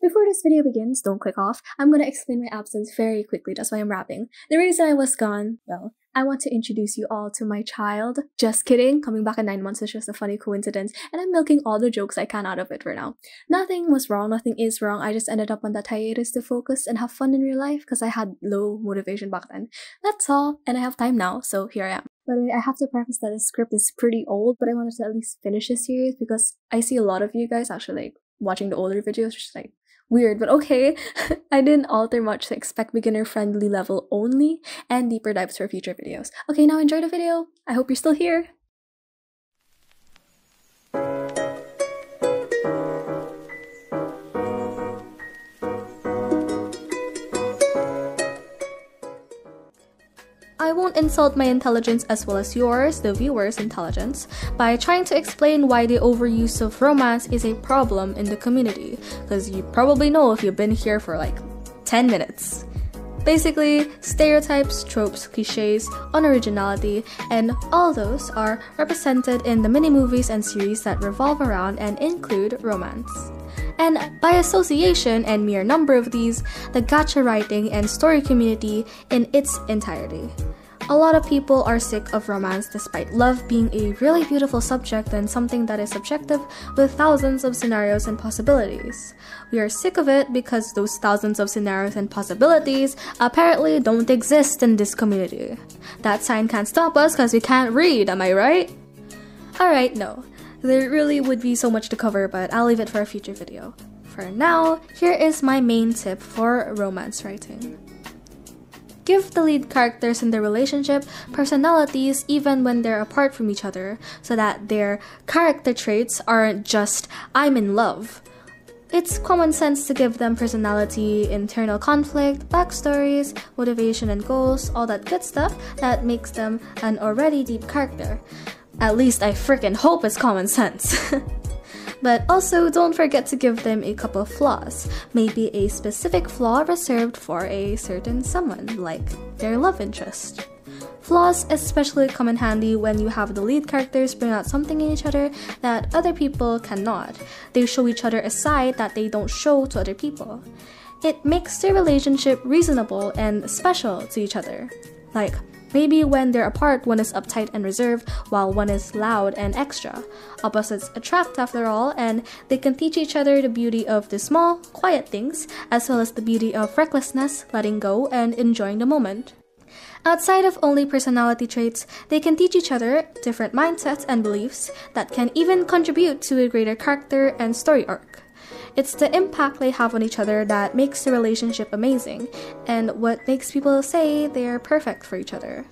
Before this video begins, don't click off. I'm gonna explain my absence very quickly, that's why I'm rapping. The reason I was gone, well, I want to introduce you all to my child. Just kidding, coming back in 9 months was just a funny coincidence, and I'm milking all the jokes I can out of it for now. Nothing was wrong, nothing is wrong, I just ended up on that hiatus to focus and have fun in real life because I had low motivation back then. That's all, and I have time now, so here I am. By the way, I have to preface that the script is pretty old, but I wanted to at least finish this series because I see a lot of you guys actually like watching the older videos, which is like weird, but okay. I didn't alter much to expect beginner-friendly level only and deeper dives for future videos. Okay, now enjoy the video. I hope you're still here. I won't insult my intelligence as well as yours, the viewer's intelligence, by trying to explain why the overuse of romance is a problem in the community, because you probably know if you've been here for like 10 minutes. Basically, stereotypes, tropes, cliches, unoriginality, and all those are represented in the many movies and series that revolve around and include romance. And by association and mere number of these, the gacha writing and story community in its entirety. A lot of people are sick of romance despite love being a really beautiful subject and something that is subjective with thousands of scenarios and possibilities. We are sick of it because those thousands of scenarios and possibilities apparently don't exist in this community. That sign can't stop us because we can't read, am I right? Alright, no. There really would be so much to cover, but I'll leave it for a future video. For now, here is my main tip for romance writing. Give the lead characters in the relationship personalities even when they're apart from each other, so that their character traits aren't just, I'm in love. It's common sense to give them personality, internal conflict, backstories, motivation and goals, all that good stuff that makes them an already deep character. At least I frickin' hope it's common sense. But also, don't forget to give them a couple of flaws. Maybe a specific flaw reserved for a certain someone, like their love interest. Flaws especially come in handy when you have the lead characters bring out something in each other that other people cannot. They show each other a side that they don't show to other people. It makes their relationship reasonable and special to each other. Like, maybe when they're apart, one is uptight and reserved, while one is loud and extra. Opposites attract after all, and they can teach each other the beauty of the small, quiet things, as well as the beauty of recklessness, letting go, and enjoying the moment. Outside of only personality traits, they can teach each other different mindsets and beliefs that can even contribute to a greater character and story arc. It's the impact they have on each other that makes the relationship amazing, and what makes people say they're perfect for each other.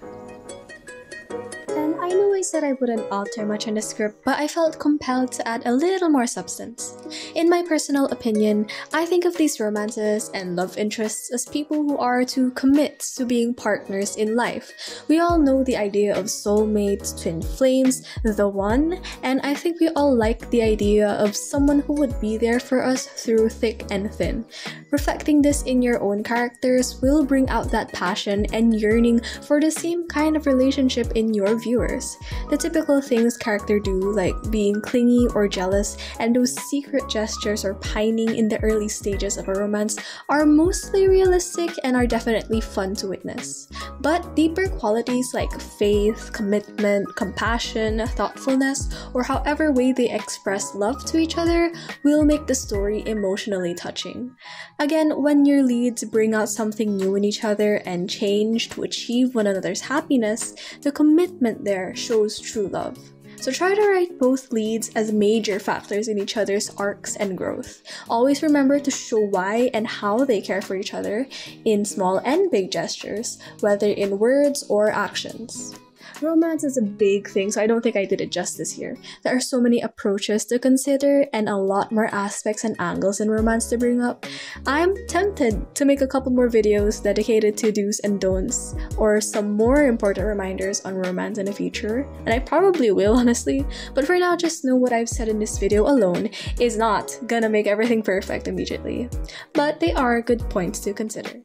And I know I said I wouldn't alter much in the script, but I felt compelled to add a little more substance. In my personal opinion, I think of these romances and love interests as people who are to commit to being partners in life. We all know the idea of soulmates, twin flames, the one, and I think we all like the idea of someone who would be there for us through thick and thin. Reflecting this in your own characters will bring out that passion and yearning for the same kind of relationship in your viewers. The typical things characters do, like being clingy or jealous, and those secret gestures or pining in the early stages of a romance, are mostly realistic and are definitely fun to witness. But deeper qualities like faith, commitment, compassion, thoughtfulness, or however way they express love to each other will make the story emotionally touching. Again, when your leads bring out something new in each other and change to achieve one another's happiness, the commitment there shows true love. So try to write both leads as major factors in each other's arcs and growth. Always remember to show why and how they care for each other in small and big gestures, whether in words or actions. Romance is a big thing, so I don't think I did it justice here. There are so many approaches to consider and a lot more aspects and angles in romance to bring up. I'm tempted to make a couple more videos dedicated to do's and don'ts, or some more important reminders on romance in the future, and I probably will, honestly. But for now, just know what I've said in this video alone is not gonna make everything perfect immediately. But they are good points to consider.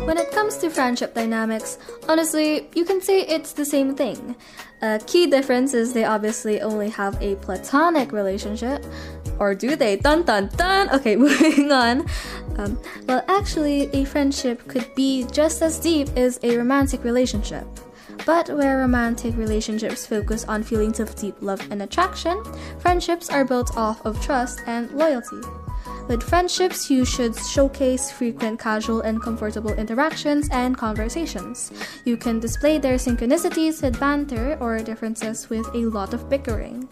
When it comes to friendship dynamics, honestly, you can say it's the same thing. A key difference is they obviously only have a platonic relationship. Or do they? Dun dun dun! Okay, moving on. Well, actually, a friendship could be just as deep as a romantic relationship. But where romantic relationships focus on feelings of deep love and attraction, friendships are built off of trust and loyalty. With friendships, you should showcase frequent casual and comfortable interactions and conversations. You can display their synchronicities with banter or differences with a lot of bickering.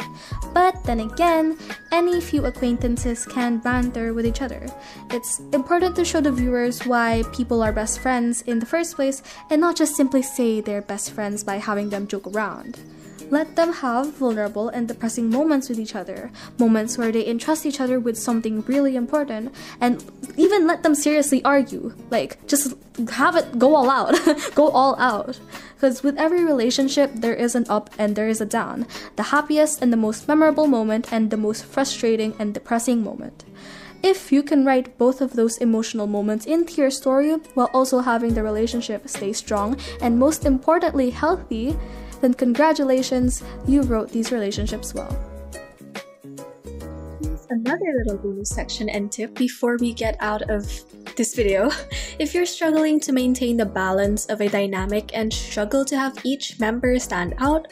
But then again, any few acquaintances can banter with each other. It's important to show the viewers why people are best friends in the first place and not just simply say they're best friends by having them joke around. Let them have vulnerable and depressing moments with each other, moments where they entrust each other with something really important, and even let them seriously argue. Like, just have it go all out. Go all out. Because with every relationship, there is an up and there is a down. The happiest and the most memorable moment and the most frustrating and depressing moment. If you can write both of those emotional moments into your story while also having the relationship stay strong and most importantly healthy, then congratulations, you wrote these relationships well. Here's another little bonus section and tip before we get out of this video. If you're struggling to maintain the balance of a dynamic and struggle to have each member stand out,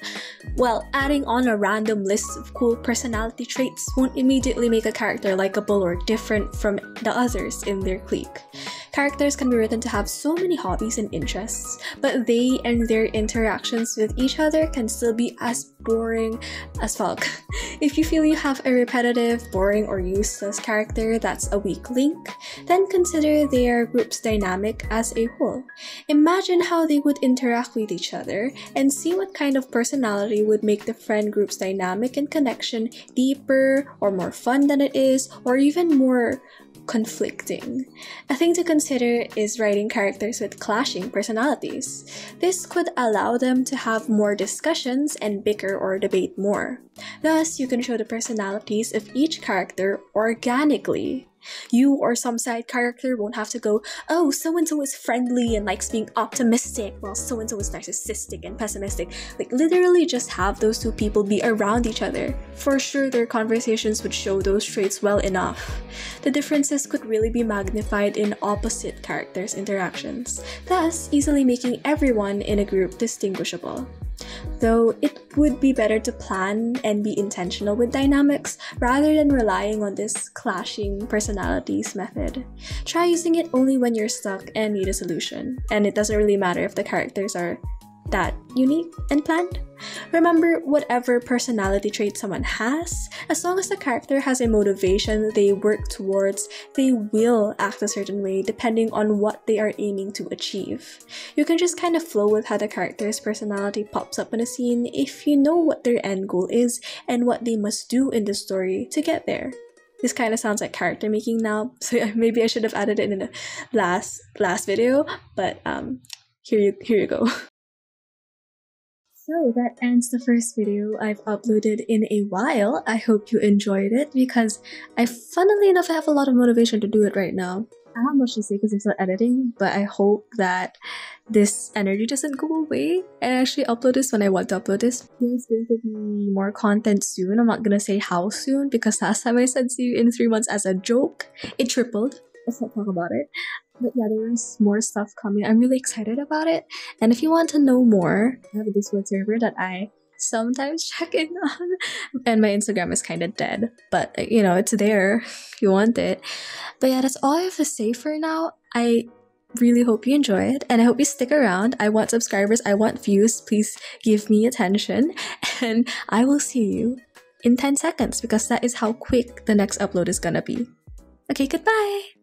well, adding on a random list of cool personality traits won't immediately make a character likable or different from the others in their clique. Characters can be written to have so many hobbies and interests, but they and their interactions with each other can still be as boring as fuck. If you feel you have a repetitive, boring, or useless character that's a weak link, then consider their group's dynamic as a whole. Imagine how they would interact with each other and see what kind of personality would make the friend group's dynamic and connection deeper or more fun than it is, or even more conflicting. A thing to consider is writing characters with clashing personalities. This could allow them to have more discussions and bicker or debate more. Thus, you can show the personalities of each character organically. You or some side character won't have to go, oh, so-and-so is friendly and likes being optimistic, while so-and-so is narcissistic and pessimistic. Like, literally just have those two people be around each other. For sure, their conversations would show those traits well enough. The differences could really be magnified in opposite characters' interactions, thus easily making everyone in a group distinguishable. Though it would be better to plan and be intentional with dynamics rather than relying on this clashing personalities method. Try using it only when you're stuck and need a solution, and it doesn't really matter if the characters are that unique and planned. Remember, whatever personality trait someone has, as long as the character has a motivation they work towards, they will act a certain way depending on what they are aiming to achieve. You can just kind of flow with how the character's personality pops up in a scene if you know what their end goal is and what they must do in the story to get there. This kind of sounds like character making now, so maybe I should have added it in the last video, but here you go. So that ends the first video I've uploaded in a while. I hope you enjoyed it because funnily enough, I have a lot of motivation to do it right now. I don't have much to say because I'm still editing, but I hope that this energy doesn't go away and I actually upload this when I want to upload this. There's going to be more content soon. I'm not gonna say how soon because last time I said see you in 3 months as a joke, it tripled. Let's not talk about it. But yeah, there's more stuff coming. I'm really excited about it. And if you want to know more, I have a Discord server that I sometimes check in on. And my Instagram is kind of dead. But, you know, it's there if you want it. But yeah, that's all I have to say for now. I really hope you enjoy it. And I hope you stick around. I want subscribers. I want views. Please give me attention. And I will see you in 10 seconds because that is how quick the next upload is gonna be. Okay, goodbye!